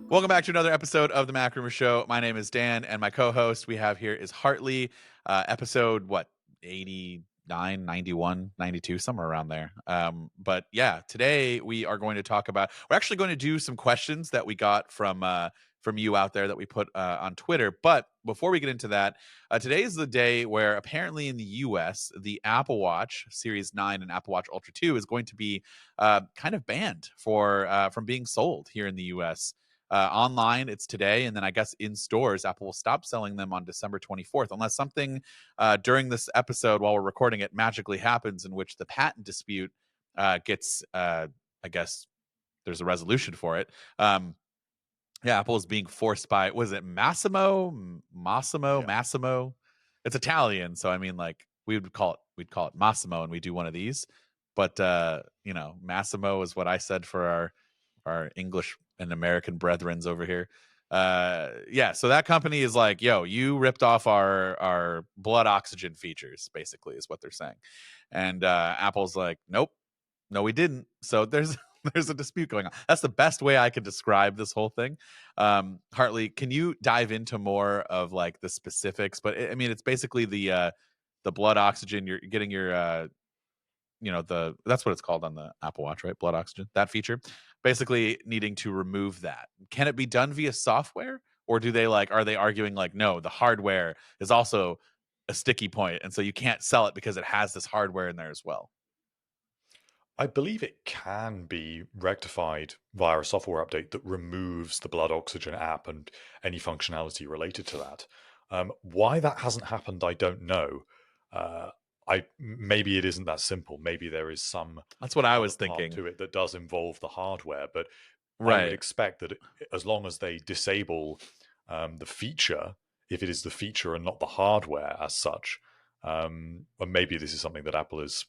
Welcome back to another episode of the MacRumors Show. My name is Dan, and my co-host we have here is Hartley. Episode, 89, 91, 92, somewhere around there. But yeah, today we are going to talk about, we're actually going to do some questions that we got from you out there that we put on Twitter. But before we get into that, today is the day where apparently in the US, the Apple Watch Series 9 and Apple Watch Ultra 2 is going to be kind of banned from being sold here in the US. Online, it's today, and then I guess in stores, Apple will stop selling them on December 24th, unless something during this episode, while we're recording it, magically happens in which the patent dispute gets, I guess, there's a resolution for it. Yeah, Apple is being forced by, was it Yeah. Massimo? It's Italian, so I mean, like we'd call it Massimo, and we do one of these. But Massimo is what I said for our English and American brethrens over here. Yeah, so that company is like, yo, you ripped off our blood oxygen features, basically, is what they're saying. And Apple's like, nope, no, we didn't. So there's there's a dispute going on. That's the best way I could describe this whole thing. Hartley, can you dive into more of like the specifics? But I mean, it's basically the blood oxygen. You're getting your that's what it's called on the Apple Watch, right? Blood oxygen, that feature. Basically needing to remove that. Can it be done via software? Or are they arguing like, no, the hardware is also a sticky point, and so you can't sell it because it has this hardware in there as well? I believe it can be rectified via a software update that removes the blood oxygen app and any functionality related to that. Why that hasn't happened, I don't know. Maybe it isn't that simple. Maybe there is some That's what I other was part thinking. to it that does involve the hardware. But I would Right. expect that as long as they disable the feature, if it is the feature and not the hardware as such, or maybe this is something that Apple has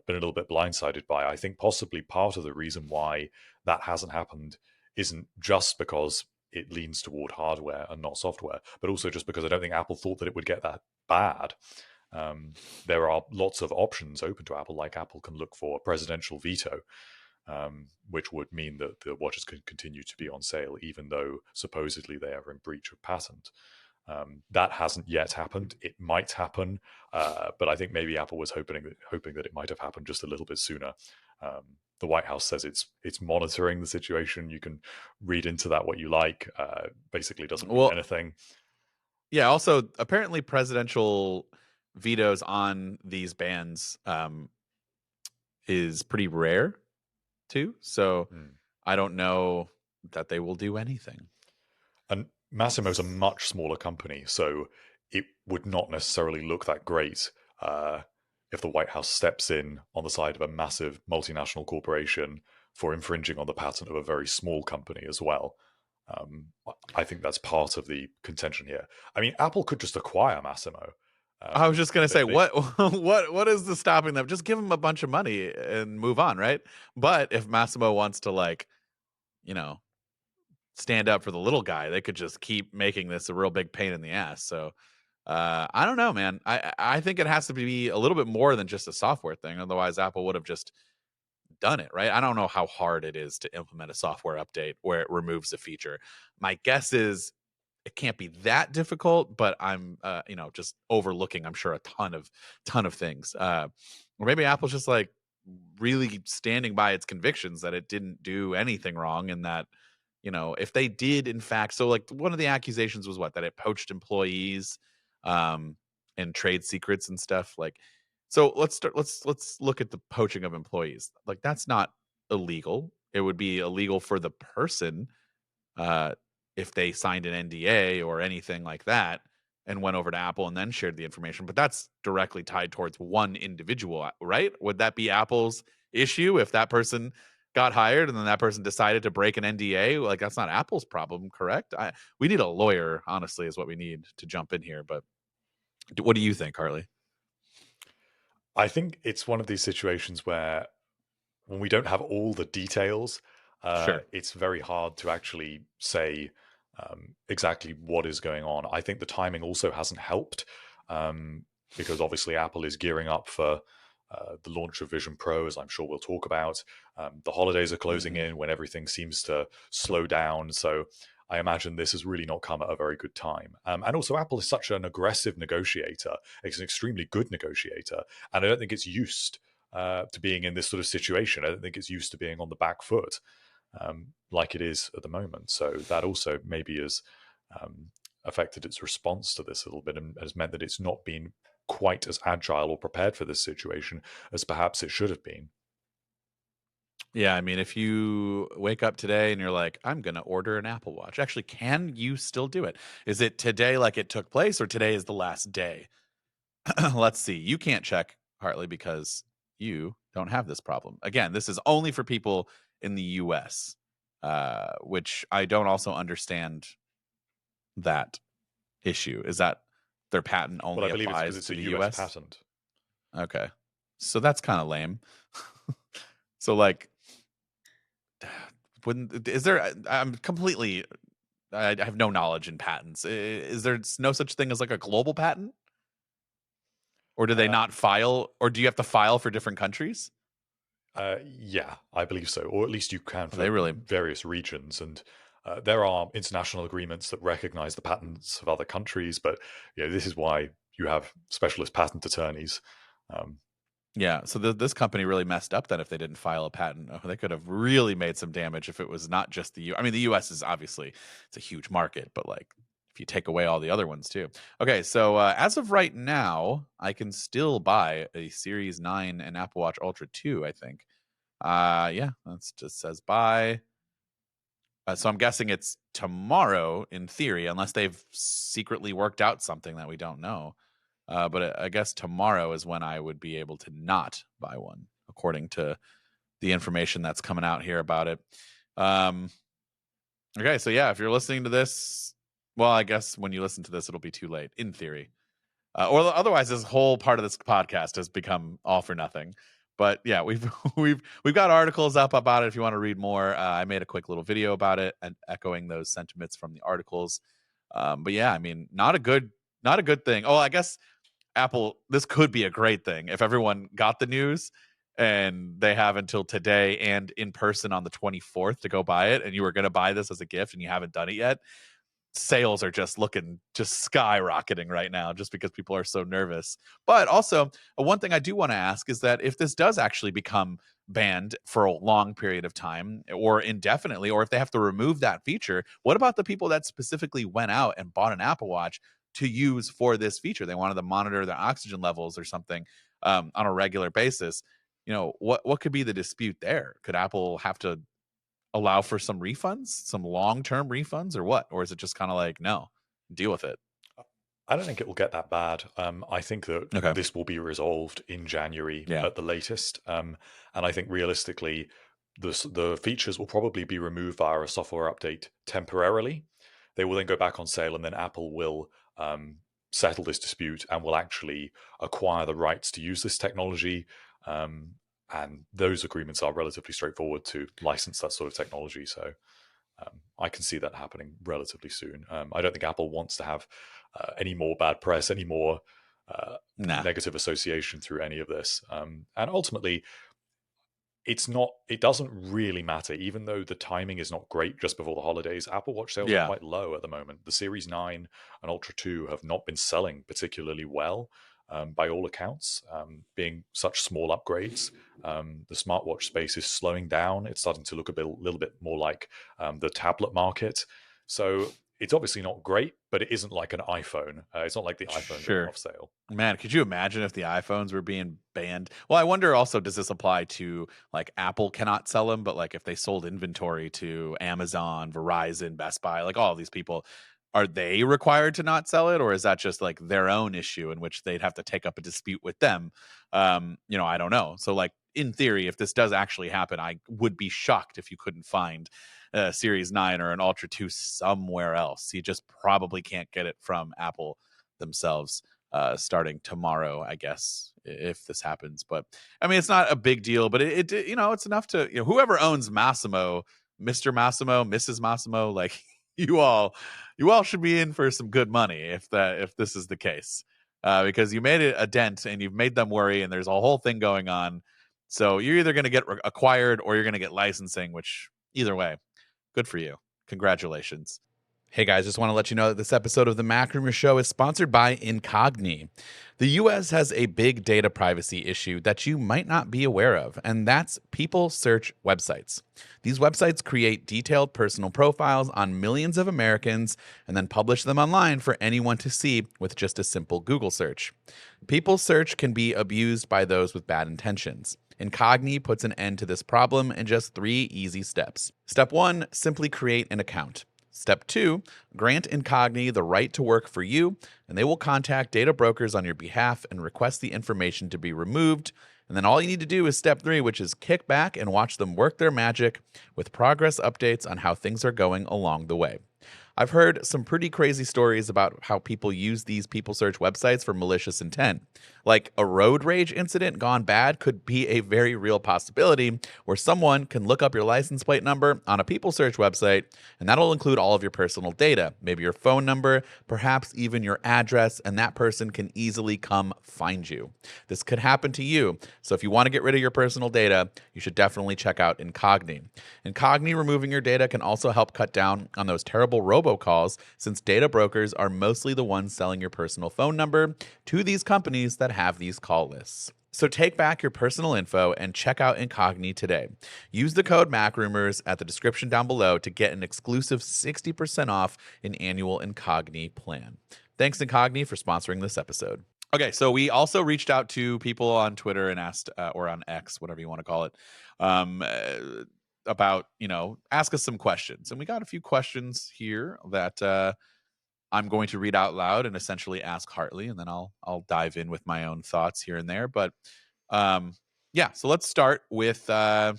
been a little bit blindsided by. I think possibly part of the reason why that hasn't happened isn't just because it leans toward hardware and not software, but also just because I don't think Apple thought that it would get that bad. There are lots of options open to Apple, like Apple can look for a presidential veto, which would mean that the watches can continue to be on sale, even though supposedly they are in breach of patent. That hasn't yet happened. It might happen, but I think maybe Apple was hoping that it might have happened just a little bit sooner. The White House says it's monitoring the situation. You can read into that what you like. Basically, doesn't mean Well, anything. yeah, also apparently presidential vetoes on these bans is pretty rare too. So Hmm. I don't know that they will do anything. And Massimo's a much smaller company, so it would not necessarily look that great if the White House steps in on the side of a massive multinational corporation for infringing on the patent of a very small company as well. Um, I think that's part of the contention here. I mean, Apple could just acquire Massimo. I was just gonna say, They what is the stopping them? Just give them a bunch of money and move on, right? But if Massimo wants to, like, you know, stand up for the little guy, they could just keep making this a real big pain in the ass. So I don't know, man. I think it has to be a little bit more than just a software thing. Otherwise, Apple would have just done it, right? I don't know how hard it is to implement a software update where it removes a feature. My guess is it can't be that difficult, but I'm just overlooking, I'm sure, a ton of things. Or maybe Apple's just like really standing by its convictions that it didn't do anything wrong, and that, if they did in fact, so like one of the accusations was that it poached employees um and trade secrets and stuff. Like, so let's look at the poaching of employees. Like, that's not illegal. It would be illegal for the person uh if they signed an NDA or anything like that and went over to Apple and then shared the information. But that's directly tied towards one individual, right? Would that be Apple's issue if that person got hired and then that person decided to break an NDA? Like, that's not Apple's problem, correct? We need a lawyer, honestly, is what we need to jump in here. But what do you think, Harley? I think it's one of these situations where when we don't have all the details, Sure. it's very hard to actually say exactly what is going on. I think the timing also hasn't helped because obviously Apple is gearing up for the launch of Vision Pro, as I'm sure we'll talk about. The holidays are closing Mhm. in when everything seems to slow down. So I imagine this has really not come at a very good time. And also, Apple is such an aggressive negotiator. It's an extremely good negotiator. And I don't think it's used to being in this sort of situation. I don't think it's used to being on the back foot like it is at the moment. So that also maybe has affected its response to this a little bit and has meant that it's not been quite as agile or prepared for this situation as perhaps it should have been. Yeah, I mean, if you wake up today and you're like, I'm going to order an Apple Watch, actually, can you still do it? Is it today like it took place, or today is the last day? Let's see. You can't check, Hartley, because you don't have this problem. Again, this is only for people in the US, which I don't also understand that issue. Is that their patent Well, I only believe it's because applies it's to a the US US? patent. Okay. So that's kind of lame. So, like, wouldn't, is there, I'm completely, I have no knowledge in patents. Is there no such thing as like a global patent? Or do they Uh, not file, or do you have to file for different countries? yeah, I believe so, or at least you can Are for they really? various regions. And there are international agreements that recognize the patents of other countries, but this is why you have specialist patent attorneys. Um, Yeah. So this company really messed up then if they didn't file a patent. Oh, they could have really made some damage if it was not just the U. I mean, the U.S. is obviously it's a huge market, but like if you take away all the other ones too. Okay. So as of right now, I can still buy a Series 9 and Apple Watch Ultra 2. I think. Yeah, that's just says buy. So I'm guessing it's tomorrow in theory, unless they've secretly worked out something that we don't know. But I guess tomorrow is when I would be able to not buy one, according to the information that's coming out here about it. Um, okay, so yeah, if you're listening to this, well, I guess when you listen to this, it'll be too late, in theory. Or otherwise, this whole part of this podcast has become all for nothing. But yeah, we've we've got articles up about it. If you want to read more, I made a quick little video about it and echoing those sentiments from the articles. But yeah, I mean, not a good thing. Oh, I guess Apple, this could be a great thing if everyone got the news and they have until today and in person on the 24th to go buy it, and you were going to buy this as a gift and you haven't done it yet. Sales are just looking just skyrocketing right now just because people are so nervous. But also, one thing I do want to ask is that if this does actually become banned for a long period of time or indefinitely, or if they have to remove that feature, what about the people that specifically went out and bought an Apple Watch to use for this feature? They wanted to monitor their oxygen levels or something on a regular basis. What could be the dispute there? Could Apple have to allow for some refunds, some long-term refunds, or what? Or is it just kind of like, no, deal with it? I don't think it will get that bad. I think that Okay. this will be resolved in January Yeah. at the latest. And I think realistically, the features will probably be removed via a software update temporarily. They will then go back on sale, and then Apple will settle this dispute and will actually acquire the rights to use this technology. And those agreements are relatively straightforward to license that sort of technology. So I can see that happening relatively soon. I don't think Apple wants to have any more bad press, any more Nah. negative association through any of this. And ultimately, it doesn't really matter, even though the timing is not great just before the holidays. Apple Watch sales are Yeah. quite low at the moment. The Series 9 and Ultra 2 have not been selling particularly well. By all accounts, being such small upgrades. The smartwatch space is slowing down. It's starting to look little bit more like the tablet market. So it's obviously not great, but it isn't like an iPhone. It's not like the iPhone going Sure. off sale. Man, could you imagine if the iPhones were being banned? Well, I wonder also, does this apply to like Apple cannot sell them, but like if they sold inventory to Amazon, Verizon, Best Buy, like all of these people, are they required to not sell it? Or is that just like their own issue in which they'd have to take up a dispute with them? I don't know. So like in theory, if this does actually happen, I would be shocked if you couldn't find a Series 9 or an Ultra 2 somewhere else. You just probably can't get it from Apple themselves starting tomorrow, I guess, if this happens. But I mean, it's not a big deal, but it's enough to, whoever owns Massimo, Mr. Massimo, Mrs. Massimo, like you all should be in for some good money if this is the case. because you made it a dent and you've made them worry, and there's a whole thing going on. So you're either going to get acquired or you're going to get licensing, which either way, good for you. Congratulations. Hey guys, just want to let you know that this episode of the MacRumors Show is sponsored by Incogni. The US has a big data privacy issue that you might not be aware of, and that's people search websites. These websites create detailed personal profiles on millions of Americans and then publish them online for anyone to see with just a simple Google search. People search can be abused by those with bad intentions. Incogni puts an end to this problem in just 3 easy steps. Step 1, simply create an account. Step 2, grant Incogni the right to work for you, and they will contact data brokers on your behalf and request the information to be removed. And then all you need to do is step 3, which is kick back and watch them work their magic with progress updates on how things are going along the way. I've heard some pretty crazy stories about how people use these people search websites for malicious intent. Like a road rage incident gone bad could be a very real possibility where someone can look up your license plate number on a people search website, and that'll include all of your personal data, maybe your phone number, perhaps even your address, and that person can easily come find you. This could happen to you, so if you want to get rid of your personal data, you should definitely check out Incogni. Incogni removing your data can also help cut down on those terrible robocalls, since data brokers are mostly the ones selling your personal phone number to these companies that have these call lists. So take back your personal info and check out Incogni today. Use the code MacRumors at the description down below to get an exclusive 60% off an annual Incogni plan. Thanks, Incogni, for sponsoring this episode. Okay, so we also reached out to people on Twitter and asked, or on X, whatever you want to call it, about, ask us some questions. And we got a few questions here that I'm going to read out loud and essentially ask Hartley, and then I'll dive in with my own thoughts here and there. But so let's start with what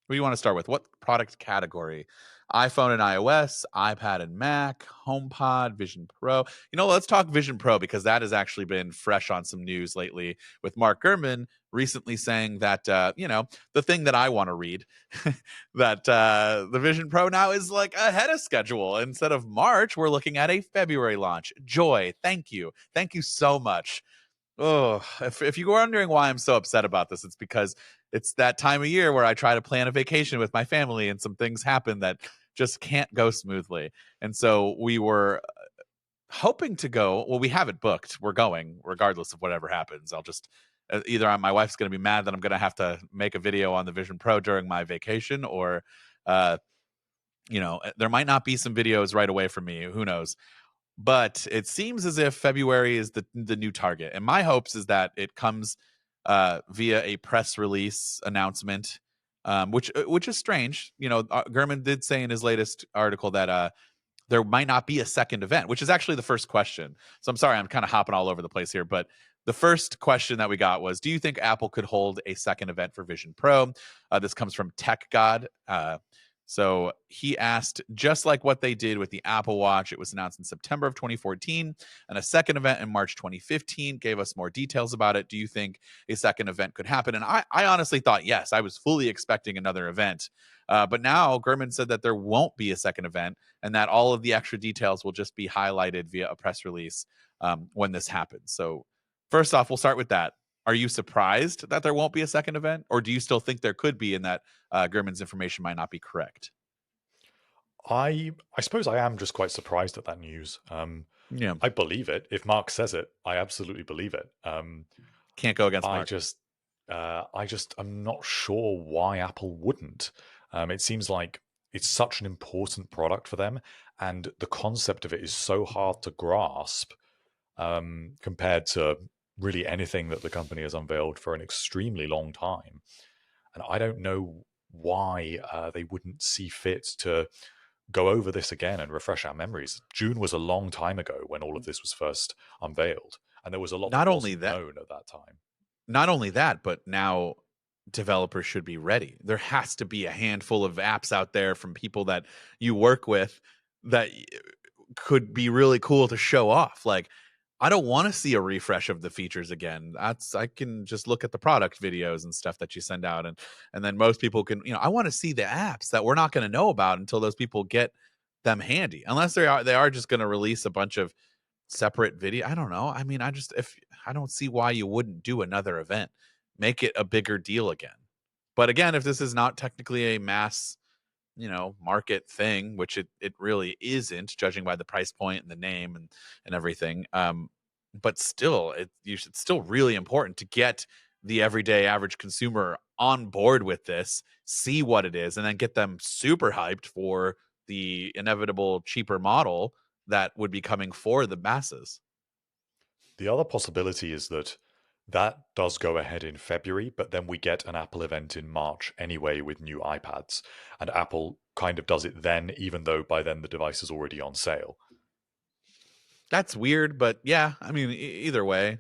do you want to start with? What product category? iPhone and iOS, iPad and Mac, HomePod, Vision Pro. Let's talk Vision Pro because that has actually been fresh on some news lately with Mark Gurman recently saying that, the thing that I want to read, that the Vision Pro now is like ahead of schedule. Instead of March, we're looking at a February launch. Joy, thank you. Thank you so much. Oh, if you were wondering why I'm so upset about this, it's because it's that time of year where I try to plan a vacation with my family and some things happen that just can't go smoothly. And so we were hoping to go. Well, we have it booked. We're going regardless of whatever happens. I'll just either my wife's going to be mad that I'm going to have to make a video on the Vision Pro during my vacation, or there might not be some videos right away for me. Who knows? But it seems as if February is the new target. And my hopes is that it comes via a press release announcement, which is strange. Gurman did say in his latest article that there might not be a second event, which is actually the first question. So I'm sorry, I'm kind of hopping all over the place here. But the first question that we got was, do you think Apple could hold a second event for Vision Pro? This comes from Tech God. So he asked, just like what they did with the Apple Watch, it was announced in September of 2014, and a second event in March 2015 gave us more details about it. Do you think a second event could happen? And I honestly thought yes. I was fully expecting another event. But now Gurman said that there won't be a second event and that all of the extra details will just be highlighted via a press release when this happens. So first off, we'll start with that. Are you surprised that there won't be a second event, or do you still think there could be and that Gurman's information might not be correct? I suppose I am just quite surprised at that news. Yeah. I believe it. If Mark says it, I absolutely believe it. Can't go against Mark. I'm not sure why Apple wouldn't. It seems like it's such an important product for them, and the concept of it is so hard to grasp compared to really anything that the company has unveiled for an extremely long time. And I don't know why they wouldn't see fit to go over this again and refresh our memories. June was a long time ago when all of this was first unveiled, and there was a lot that wasn't known at that time. Not only that, but now developers should be ready. There has to be a handful of apps out there from people that you work with that could be really cool to show off. Like, I don't want to see a refresh of the features again. I can just look at the product videos and stuff that you send out, and then most people can, I want to see the apps that we're not going to know about until those people get them handy. Unless they are just going to release a bunch of separate video. I don't know. I mean, I don't see why you wouldn't do another event. Make it a bigger deal again. But again, if this is not technically a mass, market thing, which it really isn't, judging by the price point and the name and everything. But still, it's still really important to get the everyday average consumer on board with this, see what it is, and then get them super hyped for the inevitable cheaper model that would be coming for the masses. The other possibility is that that does go ahead in February, but then we get an Apple event in March anyway with new iPads, and Apple kind of does it then, even though by then the device is already on sale. That's weird, but yeah, I mean, either way,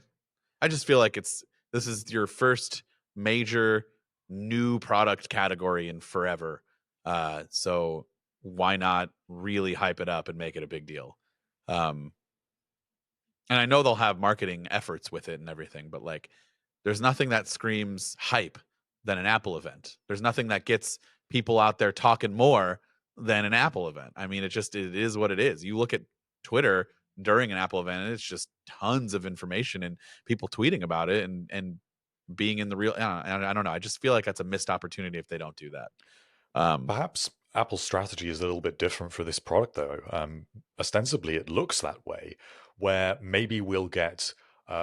I just feel like this is your first major new product category in forever. So why not really hype it up and make it a big deal? Um, and I know they'll have marketing efforts with it and everything, but like, there's nothing that screams hype than an Apple event. There's nothing that gets people out there talking more than an Apple event. I mean, it is what it is. You look at Twitter during an Apple event, and it's just tons of information and people tweeting about it and being in the real. I don't know. I just feel like that's a missed opportunity if they don't do that. Perhaps Apple's strategy is a little bit different for this product, though. Ostensibly, it looks that way, where maybe we'll get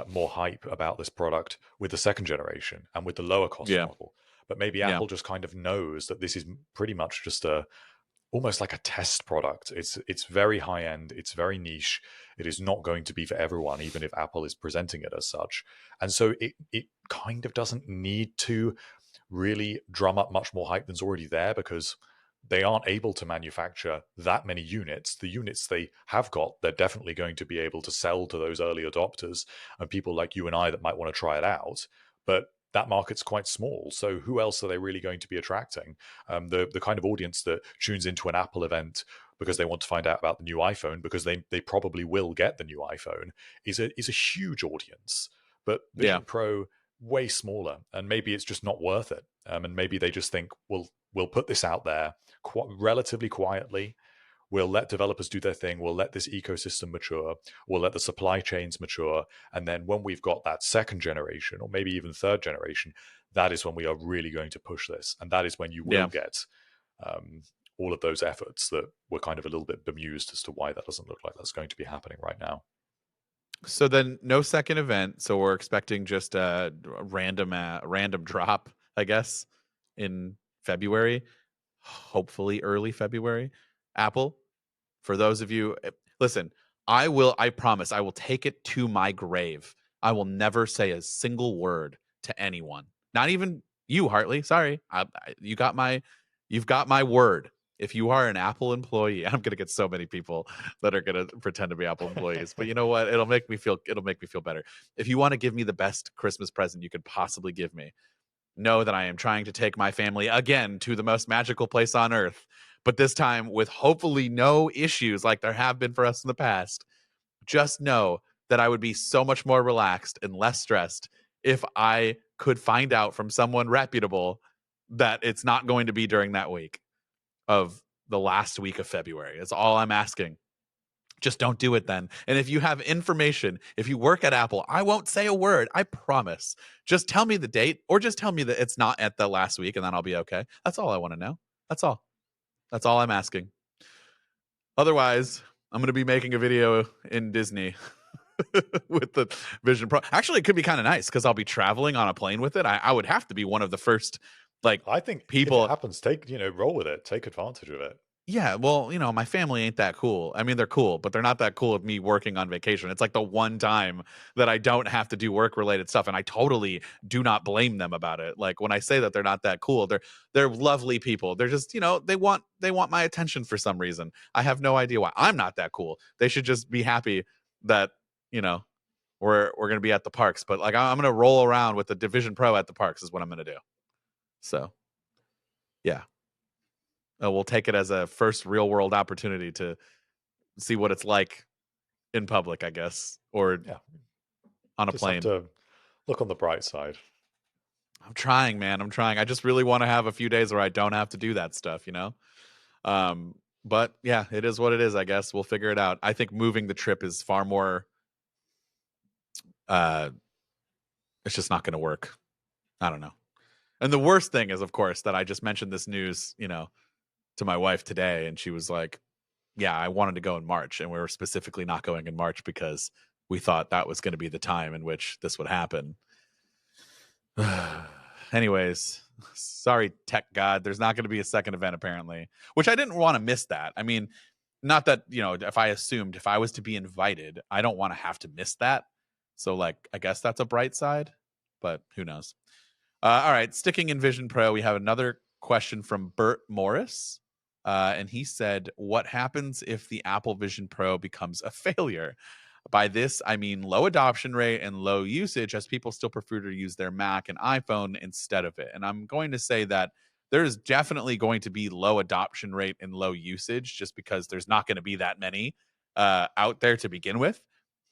more hype about this product with the second generation and with the lower cost Yeah, model. But maybe yeah, Apple just kind of knows that this is pretty much just almost like a test product. It's very high end, it's very niche. It is not going to be for everyone, even if Apple is presenting it as such. And so it kind of doesn't need to really drum up much more hype than's already there, because they aren't able to manufacture that many units. The units they have got, they're definitely going to be able to sell to those early adopters and people like you and I that might want to try it out. But that market's quite small. So who else are they really going to be attracting? The kind of audience that tunes into an Apple event because they want to find out about the new iPhone, because they probably will get the new iPhone, is a huge audience. But yeah. Vision Pro, way smaller, and maybe it's just not worth it. And maybe they just think, we'll put this out there relatively quietly. We'll let developers do their thing. We'll let this ecosystem mature. We'll let the supply chains mature. And then when we've got that second generation, or maybe even third generation, that is when we are really going to push this. And that is when you will Yeah. get all of those efforts that we're kind of a little bit bemused as to why that doesn't look like that's going to be happening right now. So then no second event. So we're expecting just a random drop, I guess, in February, hopefully early February. Apple, for those of you, listen, I promise, I will take it to my grave. I will never say a single word to anyone, not even you, Hartley. Sorry, you've got my word. If you are an Apple employee, I'm gonna get so many people that are gonna pretend to be Apple employees. But you know what? It'll make me feel better. If you want to give me the best Christmas present you could possibly give me, know that I am trying to take my family again to the most magical place on earth, but this time with hopefully no issues like there have been for us in the past. Just know that I would be so much more relaxed and less stressed if I could find out from someone reputable that it's not going to be during that week of the last week of February. That's all I'm asking. Just don't do it then. And if you have information, if you work at Apple, I won't say a word. I promise. Just tell me the date, or just tell me that it's not at the last week, and then I'll be okay. That's all I want to know. That's all. That's all I'm asking. Otherwise, I'm going to be making a video in Disney with the Vision Pro. Actually, it could be kind of nice because I'll be traveling on a plane with it. I would have to be one of the first, like, I think if it people. happens, roll with it, take advantage of it. Yeah, well, my family ain't that cool. I mean, they're cool, but they're not that cool with me working on vacation. It's like the one time that I don't have to do work related stuff, and I totally do not blame them about it. Like when I say that they're not that cool, they're lovely people. They're just, they want my attention for some reason. I have no idea why. I'm not that cool. They should just be happy that, you know, we're going to be at the parks, but like I'm going to roll around with the Division Pro at the parks is what I'm going to do. So, yeah. We'll take it as a first real world opportunity to see what it's like in public, I guess, or Yeah, on a just have plane. to look on the bright side. I'm trying, man. I'm trying. I just really want to have a few days where I don't have to do that stuff, But yeah, it is what it is, I guess. We'll figure it out. I think moving the trip is far more It's just not going to work. I don't know. And the worst thing is, of course, that I just mentioned this news, to my wife today, and she was like, "Yeah, I wanted to go in March, and we were specifically not going in March because we thought that was going to be the time in which this would happen." Anyways, sorry, tech god. There's not going to be a second event apparently, which I didn't want to miss that. I mean, not that, if I was to be invited, I don't want to have to miss that. So, like, I guess that's a bright side, but who knows? All right, sticking in Vision Pro, we have another question from Bert Morris. And he said, "What happens if the Apple Vision Pro becomes a failure? By this, I mean low adoption rate and low usage, as people still prefer to use their Mac and iPhone instead of it." And I'm going to say that there is definitely going to be low adoption rate and low usage just because there's not going to be that many out there to begin with.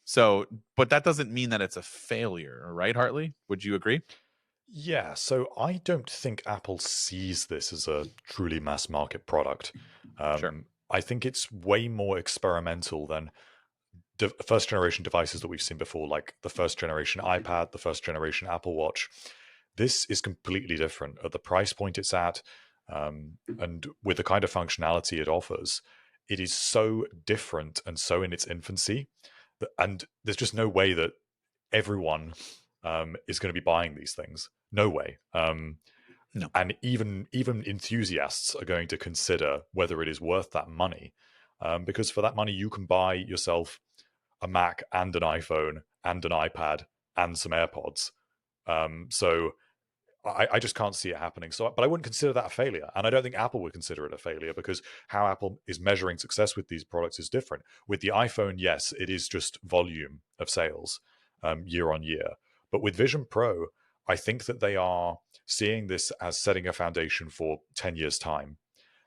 So, but that doesn't mean that it's a failure, right, Hartley? Would you agree? Yeah, so I don't think Apple sees this as a truly mass market product. Sure. I think it's way more experimental than first generation devices that we've seen before, like the first generation iPad, the first generation Apple Watch. This is completely different at the price point it's at, and with the kind of functionality it offers. It is so different and so in its infancy, and there's just no way that everyone is going to be buying these things. No way. No. And even enthusiasts are going to consider whether it is worth that money, because for that money you can buy yourself a Mac and an iPhone and an iPad and some AirPods. So I just can't see it happening. So, but I wouldn't consider that a failure, and I don't think Apple would consider it a failure because how Apple is measuring success with these products is different. With the iPhone, yes, it is just volume of sales year on year, but with Vision Pro, I think that they are seeing this as setting a foundation for 10 years' time.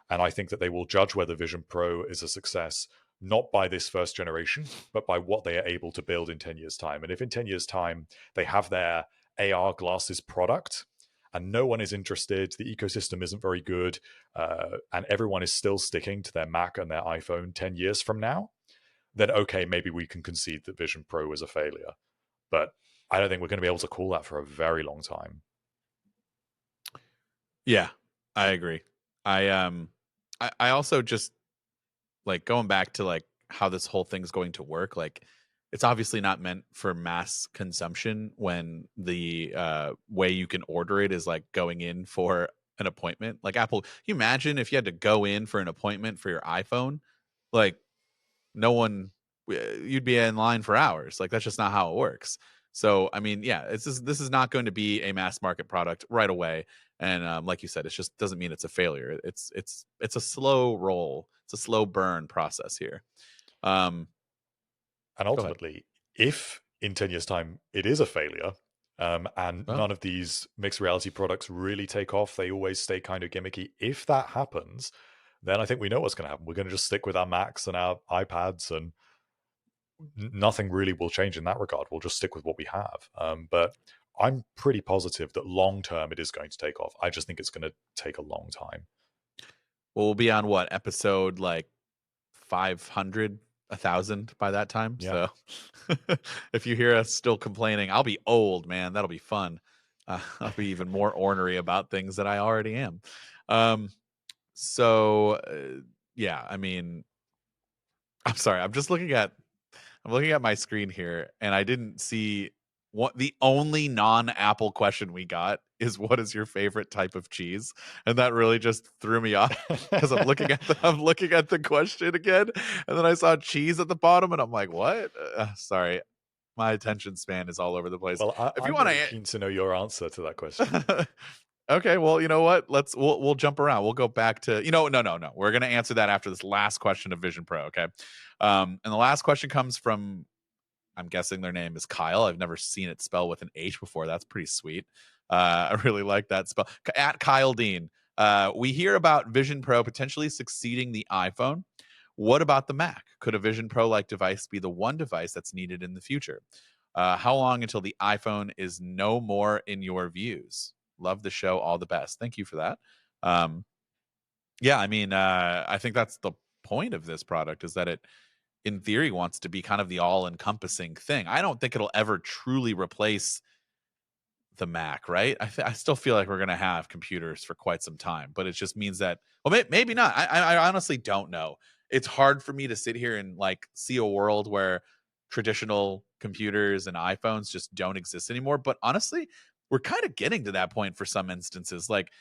And I think that they will judge whether Vision Pro is a success not by this first generation, but by what they are able to build in 10 years' time. And if in 10 years' time they have their AR glasses product and no one is interested, the ecosystem isn't very good, and everyone is still sticking to their Mac and their iPhone 10 years from now, then okay, maybe we can concede that Vision Pro is a failure. But I don't think we're going to be able to call that for a very long time. Yeah, I agree. I also just like going back to like how this whole thing's going to work. Like, it's obviously not meant for mass consumption when the way you can order it is like going in for an appointment. Like Apple, can you imagine if you had to go in for an appointment for your iPhone? Like, no one, you'd be in line for hours. Like, that's just not how it works. So I mean, yeah, this is not going to be a mass market product right away. And like you said, it just doesn't mean it's a failure. It's a slow roll. It's a slow burn process here. Um, And Go ahead. ultimately, if in 10 years' time it is a failure, and Well, none of these mixed reality products really take off, they always stay kind of gimmicky. If that happens, then I think we know what's going to happen. We're going to just stick with our Macs and our iPads, and nothing really will change in that regard. We'll just stick with what we have. But I'm pretty positive that long term it is going to take off. I just think it's going to take a long time. well, we'll be on what episode like 500, 1,000 by that time. Yeah. So if you hear us still complaining, I'll be old, man. That'll be fun. I'll be even more ornery about things that I already am. Um, yeah, I mean, I'm sorry. I'm looking at my screen here, and I didn't see what the only non-Apple question we got is what is your favorite type of cheese? And that really just threw me off because I'm looking at the question again, and then I saw cheese at the bottom, and I'm like, what? Sorry, my attention span is all over the place. Well, If you I'm want really keen to know your answer to that question. to, okay, well, you know what? We'll jump around. We'll go back to no. We're gonna answer that after this last question of Vision Pro. Okay, and the last question comes from, I'm guessing their name is Kyle. I've never seen it spelled with an H before. That's pretty sweet. I really like that spell. At Kyle Dean, we hear about Vision Pro potentially succeeding the iPhone. What about the Mac? Could a Vision Pro like device be the one device that's needed in the future? How long until the iPhone is no more in your views? Love the show. All the best. Thank you for that. Um, yeah, I mean, I think that's the point of this product is that it, in theory, wants to be kind of the all-encompassing thing. I don't think it'll ever truly replace the Mac, right? I still feel like we're going to have computers for quite some time, but it just means that, well, maybe not. I honestly don't know. It's hard for me to sit here and like see a world where traditional computers and iPhones just don't exist anymore. But honestly, we're kind of getting to that point for some instances. Like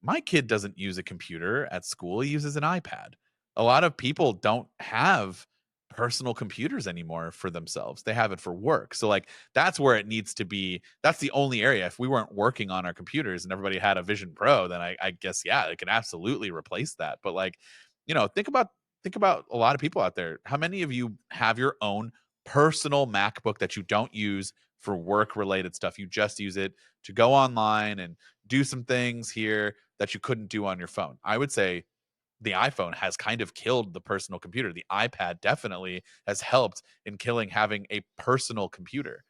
my kid doesn't use a computer at school, he uses an iPad. A lot of people don't have personal computers anymore for themselves. They have it for work. So like that's where it needs to be. That's the only area. If we weren't working on our computers and everybody had a Vision Pro, then I guess yeah, it can absolutely replace that. But like, think about a lot of people out there. How many of you have your own personal MacBook that you don't use for work related stuff? You just use it to go online and do some things here that you couldn't do on your phone. I would say the iPhone has kind of killed the personal computer. The iPad definitely has helped in killing having a personal computer.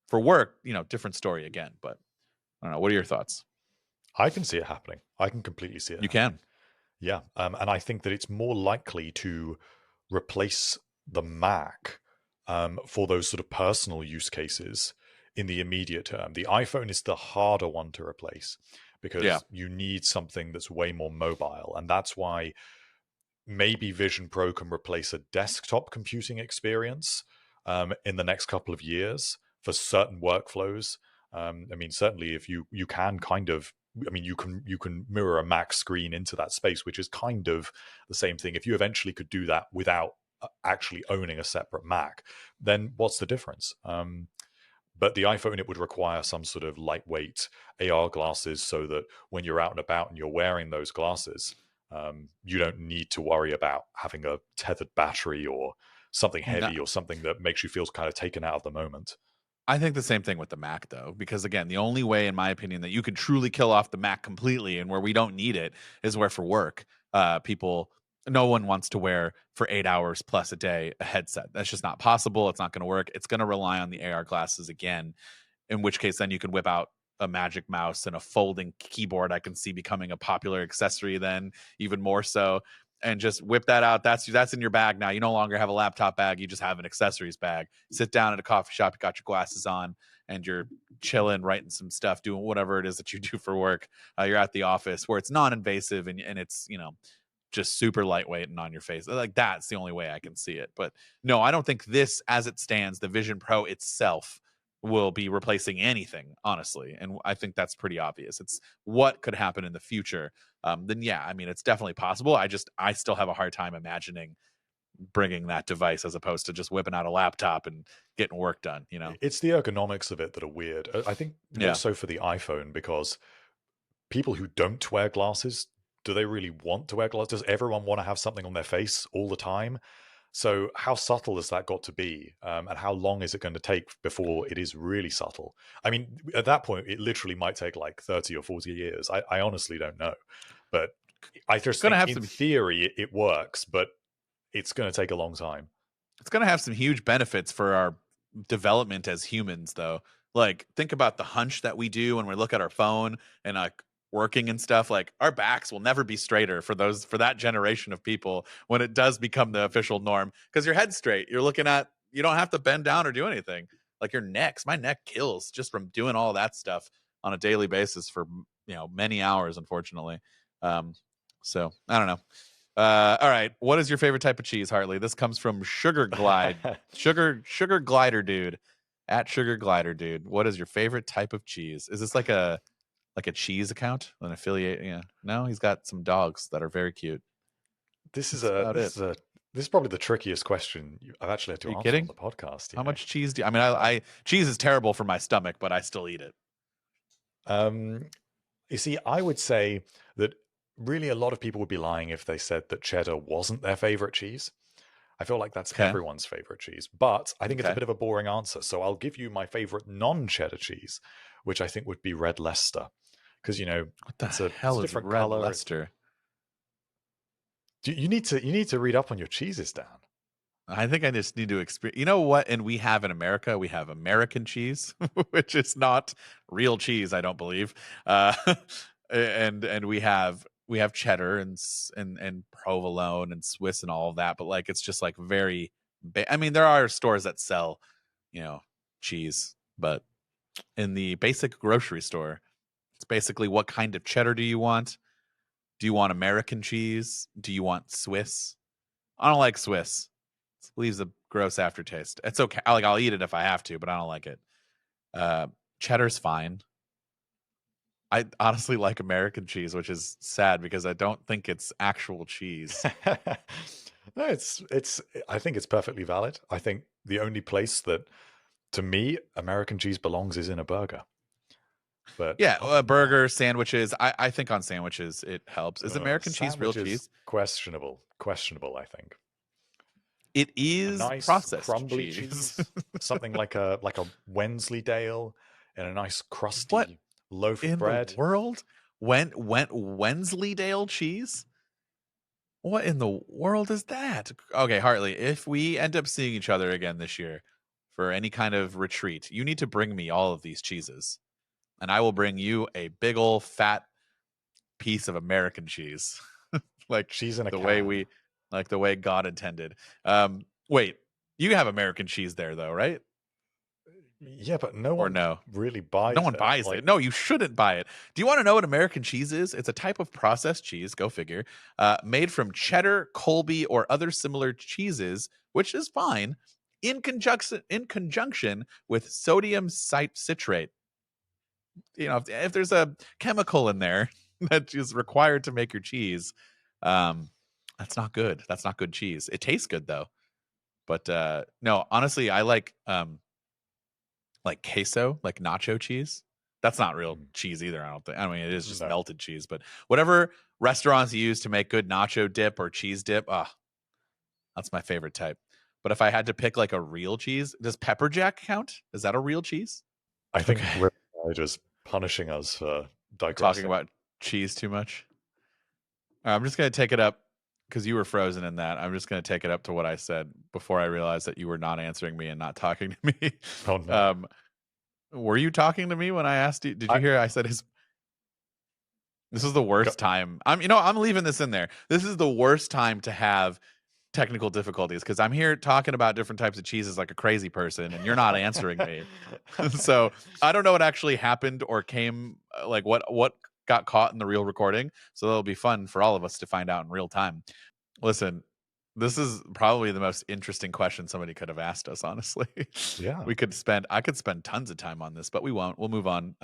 For work, different story again, but I don't know. What are your thoughts? I can see it happening. I can completely see it You happening. can. Yeah. And I think that it's more likely to replace the Mac for those sort of personal use cases in the immediate term. The iPhone is the harder one to replace Yeah. because you need something that's way more mobile. And that's why maybe Vision Pro can replace a desktop computing experience in the next couple of years for certain workflows. I mean, certainly if you can kind of, I mean, you can mirror a Mac screen into that space, which is kind of the same thing. If you eventually could do that without actually owning a separate Mac, then what's the difference? But the iPhone, it would require some sort of lightweight AR glasses so that when you're out and about and you're wearing those glasses, you don't need to worry about having a tethered battery or something No, heavy or something that makes you feel kind of taken out of the moment. I think the same thing with the Mac though, because again, the only way, in my opinion, that you could truly kill off the Mac completely and where we don't need it is where for work, people, no one wants to wear for 8 hours plus a day a headset. That's just not possible. It's not going to work. It's going to rely on the AR glasses again, in which case then you can whip out a magic mouse and a folding keyboard. I can see becoming a popular accessory then, even more so, and just whip that out. That's in your bag now. You no longer have a laptop bag, you just have an accessories bag. Sit down at a coffee shop, you got your glasses on, and you're chilling, writing some stuff, doing whatever it is that you do for work. You're at the office where it's non-invasive and it's just super lightweight and on your face. Like that's the only way I can see it. But no, I don't think this, as it stands, the Vision Pro itself will be replacing anything, honestly. And I think that's pretty obvious. It's what could happen in the future. Then yeah, I mean, it's definitely possible. I still have a hard time imagining bringing that device as opposed to just whipping out a laptop and getting work done. It's the ergonomics of it that are weird. I think more Yeah. so for the iPhone because people who don't wear glasses, do they really want to wear glasses? Does everyone want to have something on their face all the time? So how subtle has that got to be? And how long is it going to take before it is really subtle? I mean, at that point, it literally might take like 30 or 40 years. I honestly don't know. But I It's just gonna think have in some theory it works, but it's going to take a long time. it's going to have some huge benefits for our development as humans though. Like think about the hunch that we do when we look at our phone and like working and stuff. Like our backs will never be straighter for that generation of people when it does become the official norm, because your head's straight, you don't have to bend down or do anything. Like my neck kills just from doing all that stuff on a daily basis for many hours, unfortunately. So I don't know. All right. What is your favorite type of cheese, Hartley? This comes from Sugar Glider Dude, at Sugar Glider Dude. What is your favorite type of cheese? Is this like a cheese account, an affiliate? Yeah. No, he's got some dogs that are very cute. this is That's a about this it. is a this is probably the trickiest question I've actually had Are to you answer on kidding? the podcast. How much cheese do you, I mean, I cheese is terrible for my stomach, but I still eat it. Um, You see, I would say that really a lot of people would be lying if they said that cheddar wasn't their favorite cheese. I feel like that's Okay. everyone's favorite cheese, but I think it's a Okay. bit of a boring answer. So I'll give you my favorite non-cheddar cheese, which I think would be red Leicester, because What the it's a hell is different Red color. Leicester? You need to read up on your cheeses, Dan. I think I just need to experience. You know what? And we have in America, we have American cheese, which is not real cheese, I don't believe. Uh, and we have cheddar and provolone and Swiss and all of that, but like it's just like very. I mean, there are stores that sell, you know, cheese, but in the basic grocery store. It's basically, what kind of cheddar do you want? Do you want American cheese? Do you want Swiss? I don't like Swiss. It leaves a gross aftertaste. It's okay. I'll eat it if I have to, but I don't like it. Uh, Cheddar's fine. I honestly like American cheese, which is sad because I don't think it's actual cheese. No, it's. I think it's perfectly valid. I think the only place that, to me, American cheese belongs is in a burger. But Yeah, other than that, burger, sandwiches. I think on sandwiches it helps. Is American cheese real sandwich is cheese? questionable. Questionable, I think. It A is nice processed crumbly cheese. cheese, something like a Wensleydale, and a nice What crusty loaf of in the bread. world? Went Wensleydale cheese? What in the world is that? Okay, Hartley, if we end up seeing each other again this year for any kind of retreat, you need to bring me all of these cheeses. And I will bring you a big old fat piece of American cheese. like Cheese in a the way can. we like the way God intended. Wait, you have American cheese there though, right? Yeah, but no Or one no? really No buys one it. buys Like, it. No, you shouldn't buy it. Do you want to know what American cheese is? It's a type of processed cheese, go figure, made from cheddar, Colby, or other similar cheeses, which is fine, in conjunction with sodium citrate. If there's a chemical in there that is required to make your cheese, um, that's not good. That's not good cheese. It tastes good though. But no, honestly, I like queso, like nacho cheese. That's not real mm, cheese either. I don't think. I mean, it is just no. melted cheese. But whatever restaurants use to make good nacho dip or cheese dip, that's my favorite type. But if I had to pick like a real cheese, does pepper jack count? Is that a real cheese? I think Okay, we're just punishing us for talking digressing. about cheese too much. All right, I'm just gonna take it up because you were frozen in that. I'm just gonna take it up to what I said before I realized that you were not answering me and not talking to me. Oh no. um, were you talking to me when I asked you? Did I you hear I said his? This is the go, worst time. I'm leaving this in there. This is the worst time to have technical difficulties because I'm here talking about different types of cheeses like a crazy person, and you're not answering me. So I don't know what actually happened or came, like what got caught in the real recording. So it'll be fun for all of us to find out in real time. Listen, this is probably the most interesting question somebody could have asked us. Honestly, yeah. I could spend tons of time on this, but we won't. We'll move on.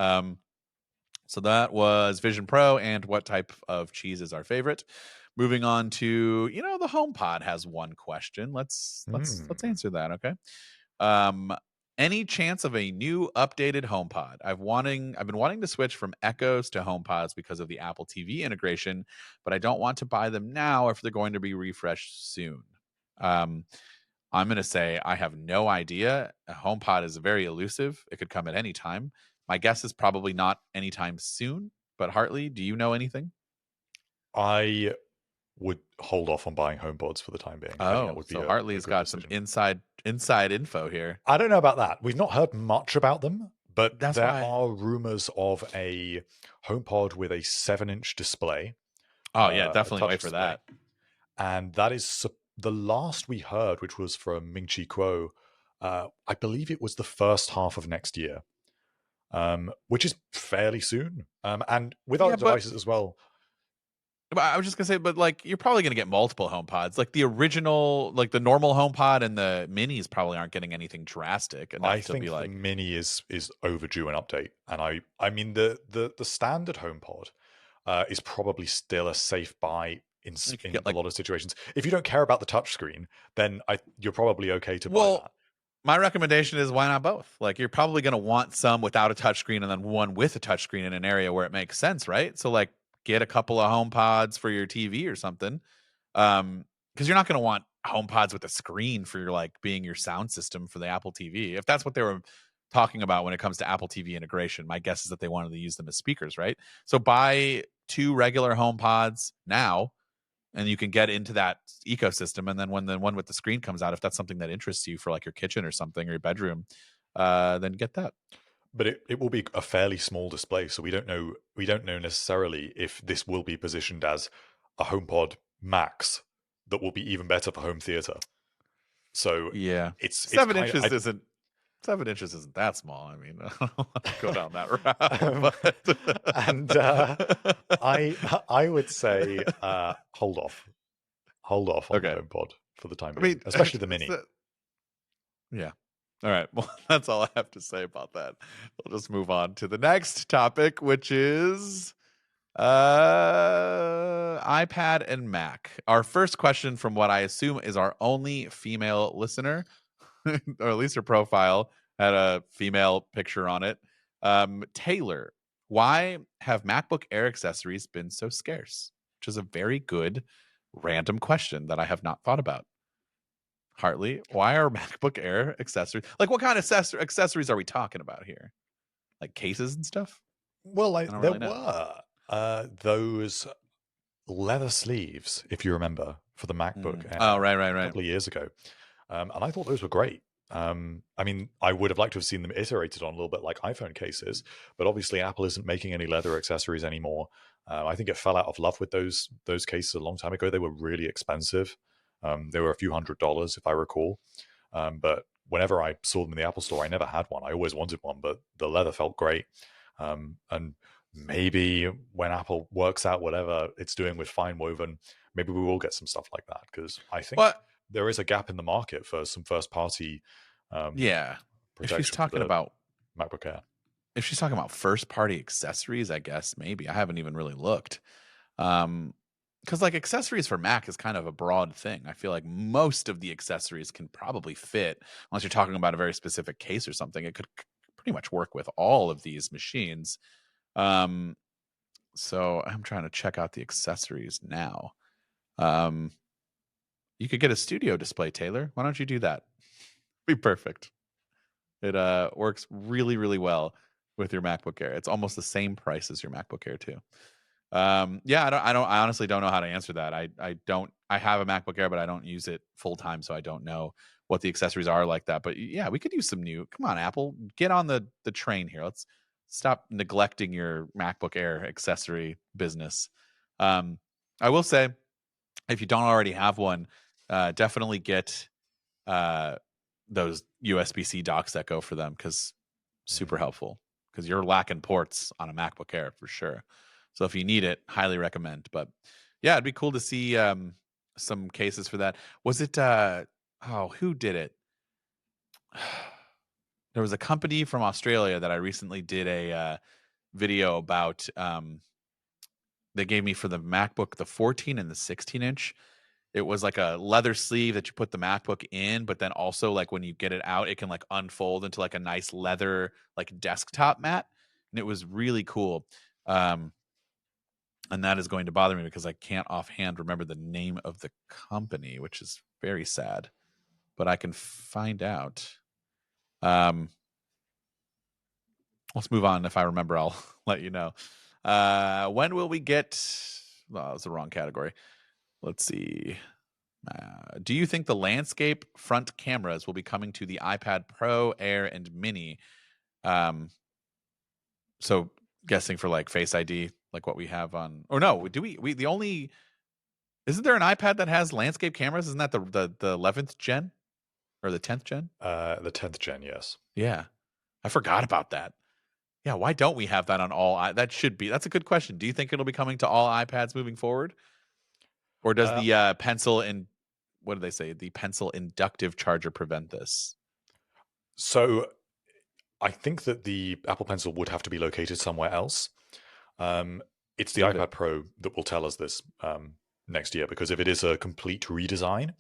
So that was Vision Pro and what type of cheese is our favorite. Moving on to, the HomePod has one question. Let's Hmm. answer that, okay? Um any chance of a new updated HomePod? I've been wanting to switch from Echoes to HomePods because of the Apple TV integration, but I don't want to buy them now if they're going to be refreshed soon. Um I'm going to say I have no idea. A HomePod is very elusive. It could come at any time. My guess is probably not anytime soon. But Hartley, do you know anything? I would hold off on buying HomePods for the time being. I think that Oh, would be so a Hartley's good got some decision. inside info here. I don't know about that. We've not heard much about them, but That's there why. are rumors of a HomePod with a 7-inch display, Oh yeah, a definitely touch wait for display, that. and that is the last we heard, which was from Ming Chi Kuo. I believe it was the first half of next year, which is fairly soon. And with Yeah, other but devices as well, I was just gonna say, but like you're probably gonna get multiple HomePods. Like the original, like the normal HomePod and the minis probably aren't getting anything drastic I enough to be think the like, Mini is overdue an update. And I mean the standard HomePod is probably still a safe buy you could in get a like, lot of situations. If you don't care about the touchscreen, then you're probably okay to buy well, that. my recommendation is why not both? Like you're probably going to want some without a touchscreen and then one with a touchscreen in an area where it makes sense, right? So like get a couple of home pods for your TV or something. Because you're not going to want home pods with a screen for your like being your sound system for the Apple TV. If that's what they were talking about when it comes to Apple TV integration, my guess is that they wanted to use them as speakers, right? So buy two regular home pods now and you can get into that ecosystem. And then when the one with the screen comes out, if that's something that interests you for like your kitchen or something or your bedroom, then get that. But it will be a fairly small display, so we don't know necessarily if this will be positioned as a HomePod Max that will be even better for home theater. So Yeah, it's seven kind of inches isn't. 7 inches isn't that small. I mean, I don't want to go down that route, Um, and I would say hold off on the okay. HomePod for the time I being, mean, especially the Mini. yeah. All right. Well, that's all I have to say about that. We'll just move on to the next topic, which is iPad and Mac. Our first question, from what I assume is our only female listener, or at least her profile had a female picture on it. Taylor, why have MacBook Air accessories been so scarce? Which is a very good random question that I have not thought about. Hartley, why are MacBook Air accessories, like, what kind of accessories are we talking about here? Like cases and stuff? Well, I like don't there really know. were those leather sleeves, if you remember, for the MacBook Oh, Air right, right, a right. couple of years ago, and I thought those were great. I mean, I would have liked to have seen them iterated on a little bit like iPhone cases, but obviously Apple isn't making any leather accessories anymore. I think it fell out of love with those cases a long time ago. They were really expensive. They were a few $100s, if I recall. But whenever I saw them in the Apple Store, I never had one. I always wanted one, but the leather felt great. And maybe when Apple works out whatever it's doing with fine woven, maybe we will get some stuff like that, because I think But there is a gap in the market for some first party yeah, if she's protection for talking the about MacBook Air. first party accessories, I guess maybe. I haven't even really looked. Because like accessories for Mac is kind of a broad thing. I feel like most of the accessories can probably fit, unless you're talking about a very specific case or something. It could pretty much work with all of these machines. Um, so I'm trying to check out the accessories now. Um, you could get a studio display, Taylor. Why don't you do that? Be perfect. It works really, really well with your MacBook Air. It's almost the same price as your MacBook Air too. Yeah, I honestly don't know how to answer that. I have a MacBook Air, but I don't use it full time, so I don't know what the accessories are like that. But yeah, we could use some new. Come on, Apple, get on the train here. Let's stop neglecting your MacBook Air accessory business. I will say, if you don't already have one, definitely get uh, those USB-C docks that go for them, because super Mm. helpful, because you're lacking ports on a MacBook Air for sure. So if you need it, highly recommend. But yeah, it'd be cool to see some cases for that. Was it who did it? There was a company from Australia that I recently did a video about. They gave me for the MacBook, the 14 and the 16-inch. It was like a leather sleeve that you put the MacBook in, but then also, like, when you get it out, it can like unfold into like a nice leather like desktop mat, and it was really cool. Um, and that is going to bother me because I can't offhand remember the name of the company, which is very sad. But I can find out. Um, let's move on. If I remember, I'll let you know. When will we get? Well, that's the wrong category. Let's see. Do you think the landscape front cameras will be coming to the iPad Pro, Air, and Mini? Um, so guessing for like Face ID, like what we have on, or no, do we the only, isn't there an iPad that has landscape cameras? Isn't that the 11th gen or the 10th gen? The 10th gen, yes. Yeah, I forgot about that. Yeah, why don't we have that on all? That should be. That's a good question. Do you think it'll be coming to all iPads moving forward, or does Uh, the pencil and, what do they say? The pencil inductive charger prevent this? so I think that the Apple Pencil would have to be located somewhere else. It's the Would it? iPad Pro that will tell us this next year, because if it is a complete redesign,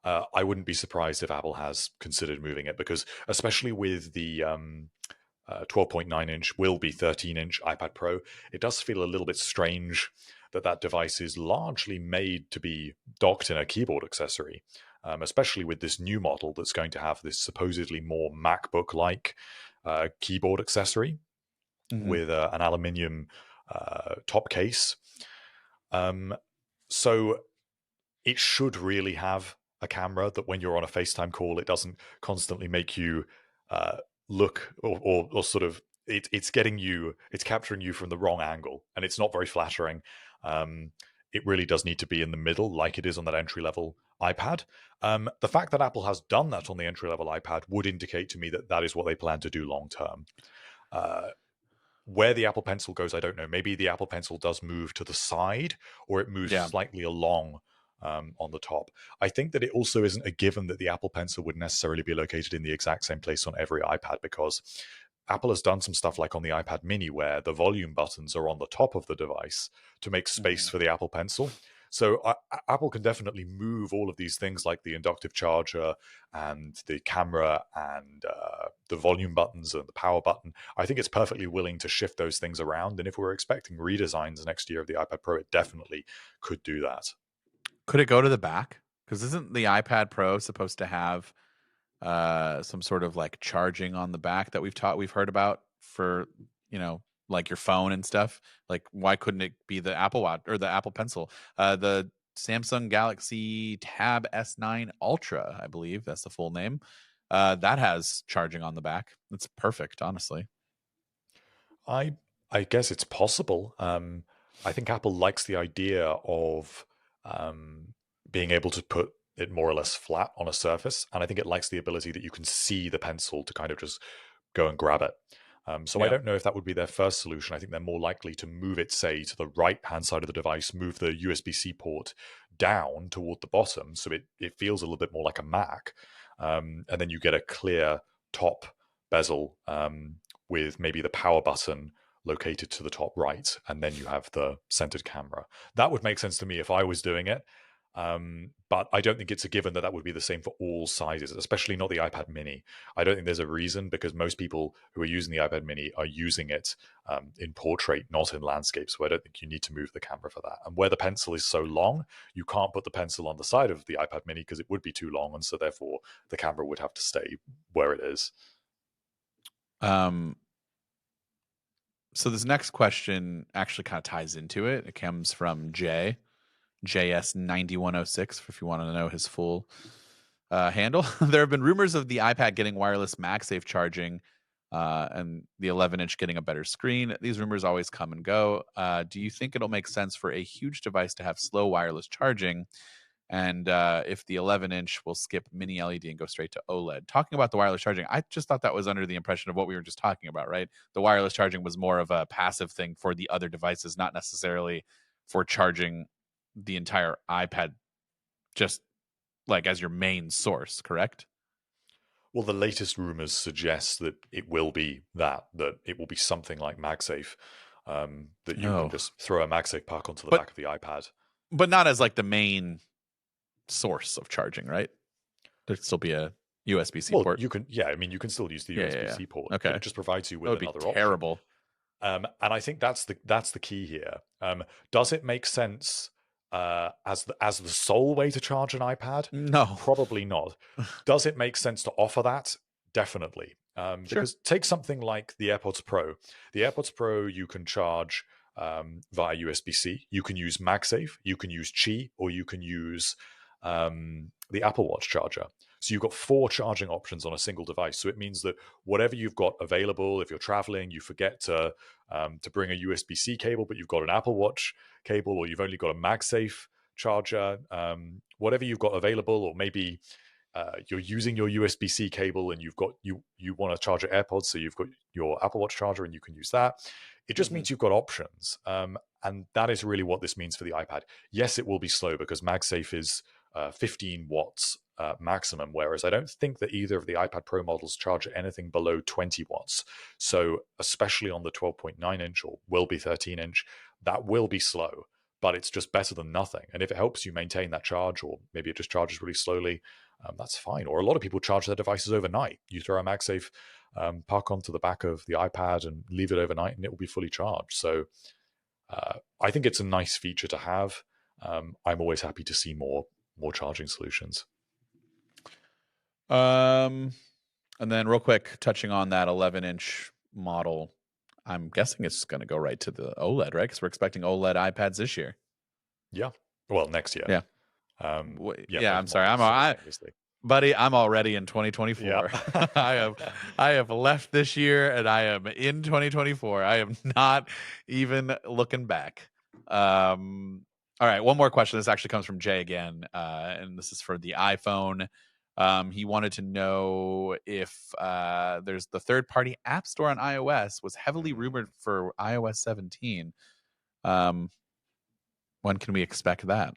I wouldn't be surprised if Apple has considered moving it, because especially with the 12.9-inch will be 13-inch iPad Pro, it does feel a little bit strange that that device is largely made to be docked in a keyboard accessory, especially with this new model that's going to have this supposedly more MacBook-like keyboard accessory Mm-hmm. with an aluminium top case. So it should really have a camera that when you're on a FaceTime call, it doesn't constantly make you look or sort of, it's capturing you from the wrong angle, and it's not very flattering. it really does need to be in the middle, like it is on that entry-level iPad. The fact that Apple has done that on the entry-level iPad would indicate to me that that is what they plan to do long-term. Where the Apple Pencil goes, I don't know. Maybe the Apple Pencil does move to the side, or it moves Yeah. slightly along on the top. I think that it also isn't a given that the Apple Pencil would necessarily be located in the exact same place on every iPad, because Apple has done some stuff like on the iPad mini where the volume buttons are on the top of the device to make space for the Apple Pencil. So Apple can definitely move all of these things like the inductive charger and the camera and the volume buttons and the power button. I think it's perfectly willing to shift those things around. And if we're expecting redesigns next year of the iPad Pro, it definitely could do that. Could it go to the back? Because isn't the iPad Pro supposed to have some sort of like charging on the back that we've heard about for, like your phone and stuff? Like, why couldn't it be the Apple Watch or the Apple Pencil? The Samsung Galaxy Tab S9 Ultra, I believe that's the full name. That has charging on the back. It's perfect, honestly. I guess it's possible. I think Apple likes the idea of being able to put it more or less flat on a surface, and I think it likes the ability that you can see the pencil to kind of just go and grab it. So I Yeah. don't know if that would be their first solution. I think they're more likely to move it, say, to the right-hand side of the device, move the USB-C port down toward the bottom, so it feels a little bit more like a Mac, and then you get a clear top bezel with maybe the power button located to the top right, and then you have the centered camera. That would make sense to me if I was doing it. But I don't think it's a given that that would be the same for all sizes, especially not the iPad mini. I don't think there's a reason, because most people who are using the iPad mini are using it in portrait, not in landscape. So I don't think you need to move the camera for that. And where the pencil is so long, you can't put the pencil on the side of the iPad mini because it would be too long. And so therefore the camera would have to stay where it is. So this next question actually kind of ties into it. It comes from JS9106, if you want to know his full handle. There have been rumors of the iPad getting wireless MagSafe charging and the 11-inch getting a better screen. These rumors always come and go. Do you think it'll make sense for a huge device to have slow wireless charging? And if the 11-inch will skip mini LED and go straight to OLED. Talking about the wireless charging, I just thought that was under the impression of what we were just talking about, right? The wireless charging was more of a passive thing for the other devices, not necessarily for charging the entire iPad, just like as your main source, correct? Well, the latest rumors suggest that it will be that it will be something like MagSafe, that you can just throw a MagSafe pack onto the back of the iPad. But not as like the main source of charging, right? There'd still be a USB-C port. You can, you can still use the USB-C port. Okay. But it just provides you with another option. Terrible. And I think that's the key here. Does it make sense as the sole way to charge an iPad? No, probably not. Does it make sense to offer that? Definitely. Because take something like the AirPods Pro. The AirPods Pro you can charge via USB-C. You can use MagSafe. You can use Qi, or you can use the Apple Watch charger. So you've got 4 charging options on a single device. So it means that whatever you've got available, if you're traveling, you forget to bring a USB-C cable, but you've got an Apple Watch cable, or you've only got a MagSafe charger, whatever you've got available, or maybe you're using your USB-C cable and you want to charge your AirPods, so you've got your Apple Watch charger and you can use that. It just means you've got options. And that is really what this means for the iPad. Yes, it will be slow because MagSafe is 15 watts maximum, whereas I don't think that either of the iPad Pro models charge at anything below 20 watts. So especially on the 12.9 inch or will be 13 inch, that will be slow, but it's just better than nothing. And if it helps you maintain that charge, or maybe it just charges really slowly, that's fine. Or a lot of people charge their devices overnight. You throw a MagSafe puck onto the back of the iPad and leave it overnight and it will be fully charged. So I think it's a nice feature to have. I'm always happy to see more charging solutions. And then real quick, touching on that 11-inch model, I'm guessing it's going to go right to the OLED, right? Because we're expecting OLED iPads this year. Yeah. Well, next year. Yeah. I'm sorry. Buddy, I'm already in 2024. Yeah. I have left this year and I am in 2024. I am not even looking back. All right, one more question. This actually comes from Jay again, and this is for the iPhone. He wanted to know if there's the third-party app store on iOS was heavily rumored for iOS 17. When can we expect that?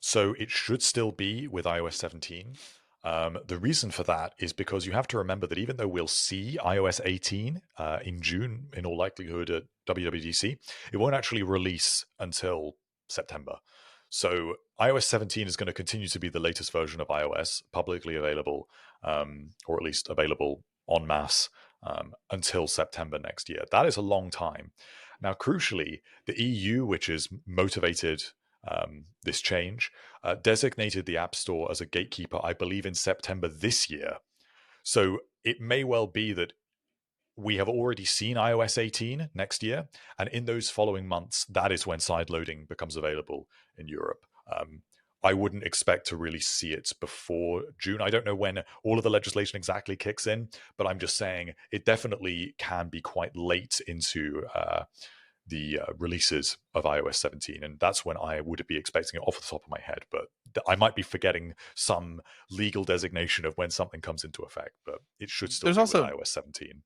So it should still be with iOS 17. The reason for that is because you have to remember that even though we'll see iOS 18 in June, in all likelihood at WWDC, it won't actually release until September. So iOS 17 is going to continue to be the latest version of iOS, publicly available, or at least available en masse, until September next year. That is a long time. Now, crucially, the EU, which has motivated this change, designated the App Store as a gatekeeper, I believe, in September this year. So it may well be that we have already seen iOS 18 next year, and in those following months, that is when sideloading becomes available in Europe. I wouldn't expect to really see it before June. I don't know when all of the legislation exactly kicks in, but I'm just saying it definitely can be quite late into the releases of iOS 17, and that's when I would be expecting it off the top of my head. But I might be forgetting some legal designation of when something comes into effect, but it should still be with iOS 17.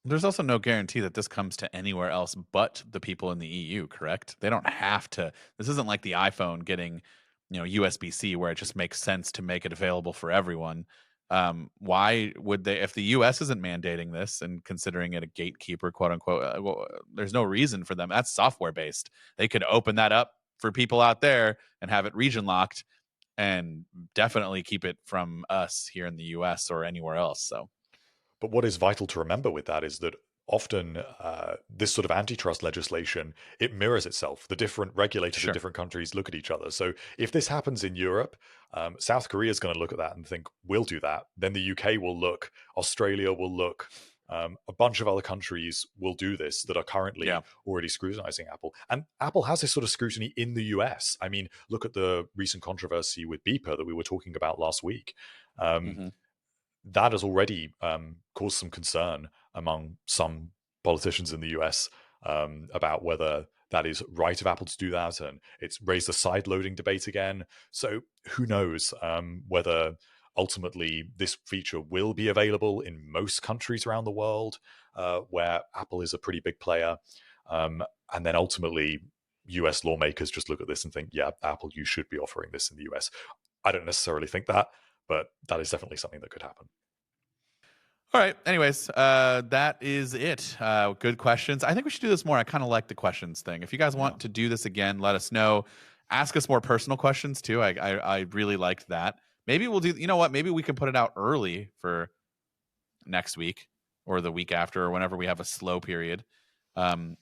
There's also no guarantee that this comes to anywhere else but the people in the EU, correct? They don't have to. This isn't like the iPhone getting, USB-C, where it just makes sense to make it available for everyone. Why would they, if the US isn't mandating this and considering it a gatekeeper, quote unquote, there's no reason for them. That's software based. They could open that up for people out there and have it region locked and definitely keep it from us here in the US or anywhere else. So. But what is vital to remember with that is that often this sort of antitrust legislation, it mirrors itself. The different regulators in different countries look at each other. So if this happens in Europe, South Korea is going to look at that and think, we'll do that. Then the UK will look, Australia will look, a bunch of other countries will do this that are currently already scrutinizing Apple. And Apple has this sort of scrutiny in the US. I mean, look at the recent controversy with Beeper that we were talking about last week. That has already caused some concern among some politicians in the US about whether that is right of Apple to do that, and it's raised the sideloading debate again. So who knows whether ultimately this feature will be available in most countries around the world where Apple is a pretty big player, and then ultimately US lawmakers just look at this and think, yeah, Apple, you should be offering this in the US. I don't necessarily think that, but that is definitely something that could happen. All right. Anyways, that is it. Good questions. I think we should do this more. I kind of like the questions thing. If you guys want to do this again, let us know. Ask us more personal questions too. I really liked that. Maybe we'll do, you know what? Maybe we can put it out early for next week or the week after or whenever we have a slow period, and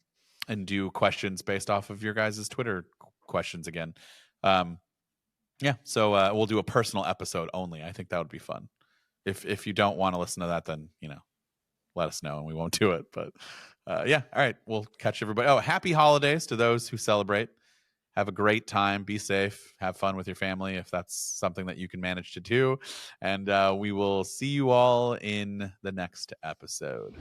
do questions based off of your guys' Twitter questions again. So we'll do a personal episode only. I think that would be fun. If you don't want to listen to that, then let us know and we won't do it. But all right, we'll catch everybody. Oh, happy holidays to those who celebrate. Have a great time. Be safe. Have fun with your family if that's something that you can manage to do. And we will see you all in the next episode.